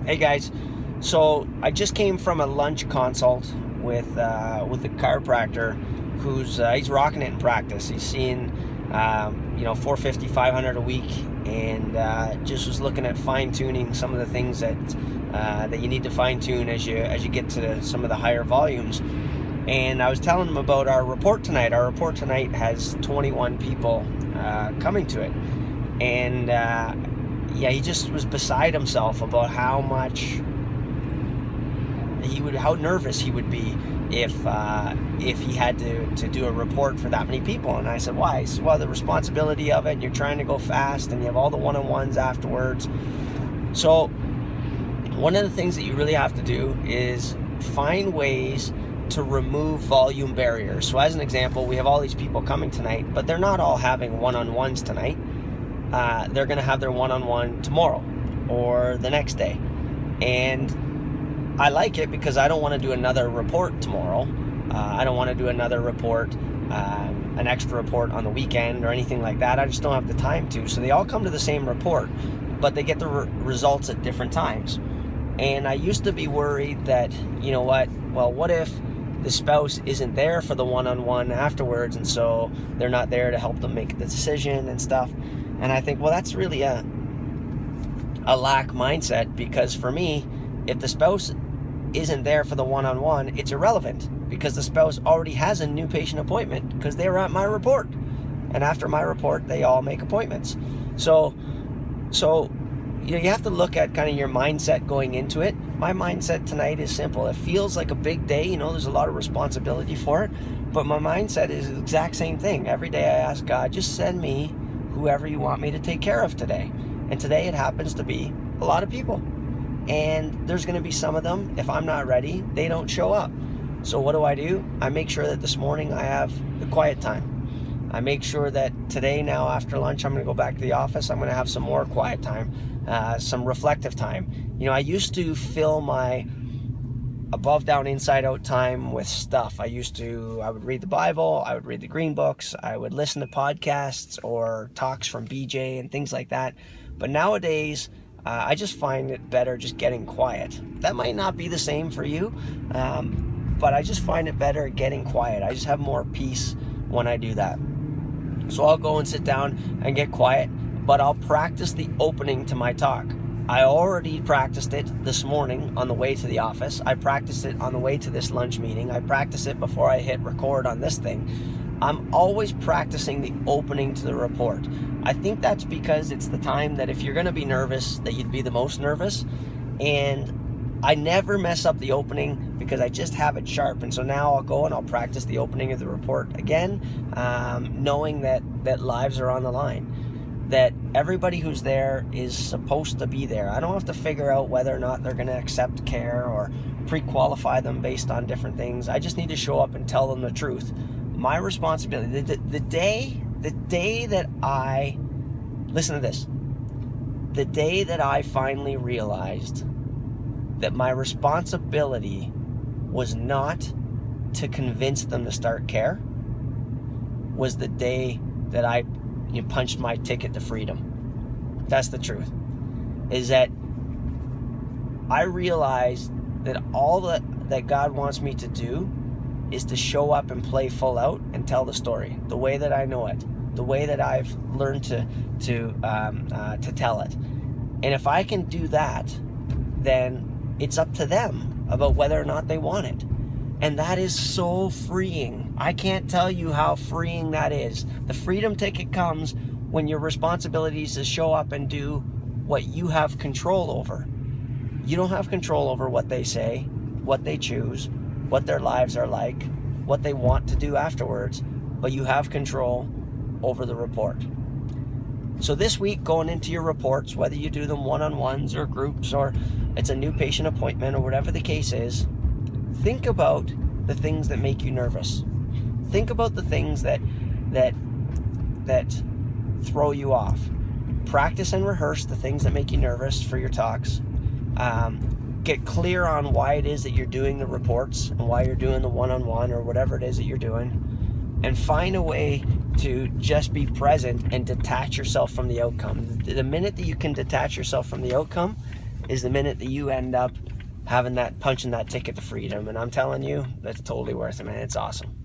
Hey guys, so I just came from a lunch consult with a chiropractor who's he's rocking it in practice. He's seeing 450, 500 a week, and just was looking at fine tuning some of the things that you need to fine tune as you get to some of the higher volumes. And I was telling him about our report tonight. Our report tonight has 21 people coming to it, and he just was beside himself about how nervous he would be if he had to do a report for that many people. And I said, why? He said, well, the responsibility of it, and you're trying to go fast, and you have all the one-on-ones afterwards. So one of the things that you really have to do is find ways to remove volume barriers. So as an example, we have all these people coming tonight, but they're not all having one-on-ones tonight. They're going to have their one-on-one tomorrow or the next day. And I like it because I don't want to do another report tomorrow. I don't want to do another report, an extra report on the weekend or anything like that. I just don't have the time to. So they all come to the same report, but they get the results at different times. And I used to be worried that, what if the spouse isn't there for the one-on-one afterwards, and so they're not there to help them make the decision and stuff. And I think, well, that's really a lack mindset, because for me, if the spouse isn't there for the one-on-one, it's irrelevant, because the spouse already has a new patient appointment because they were at my report. And after my report, they all make appointments. So you have to look at kind of your mindset going into it. My mindset tonight is simple. It feels like a big day, there's a lot of responsibility for it, but my mindset is the exact same thing. Every day I ask God, just send me whoever you want me to take care of today. And today it happens to be a lot of people. And there's going to be some of them, if I'm not ready, they don't show up. So what do? I make sure that this morning I have the quiet time. I make sure that today, now after lunch, I'm going to go back to the office. I'm going to have some more quiet time, some reflective time. I used to fill my above, down, inside out time with stuff. I would read the Bible, I would read the Green Books, I would listen to podcasts or talks from BJ and things like that. But nowadays, I just find it better just getting quiet. That might not be the same for you, but I just find it better getting quiet. I just have more peace when I do that. So I'll go and sit down and get quiet, but I'll practice the opening to my talk. I already practiced it this morning on the way to the office. I practiced it on the way to this lunch meeting. I practiced it before I hit record on this thing. I'm always practicing the opening to the report. I think that's because it's the time that if you're going to be nervous, that you'd be the most nervous. And I never mess up the opening because I just have it sharp. And so now I'll go and I'll practice the opening of the report again, knowing that lives are on the line, that everybody who's there is supposed to be there. I don't have to figure out whether or not they're going to accept care or pre-qualify them based on different things. I just need to show up and tell them the truth. My responsibility, the day that I, listen to this, the day that I finally realized that my responsibility was not to convince them to start care, was the day that I punched my ticket to freedom. That's the truth. Is that I realized that all that God wants me to do is to show up and play full out and tell the story the way that I know it, the way that I've learned to tell it. And if I can do that, then it's up to them about whether or not they want it. And that is so freeing. I can't tell you how freeing that is. The freedom ticket comes when your responsibility is to show up and do what you have control over. You don't have control over what they say, what they choose, what their lives are like, what they want to do afterwards, but you have control over the report. So this week, going into your reports, whether you do them one-on-ones or groups, or it's a new patient appointment or whatever the case is, think about the things that make you nervous. Think about the things that throw you off. Practice and rehearse the things that make you nervous for your talks. Get clear on why it is that you're doing the reports and why you're doing the one-on-one or whatever it is that you're doing. And find a way to just be present and detach yourself from the outcome. The minute that you can detach yourself from the outcome, is the minute that you end up having that, punching that ticket to freedom. And I'm telling you, that's totally worth it, man. It's awesome.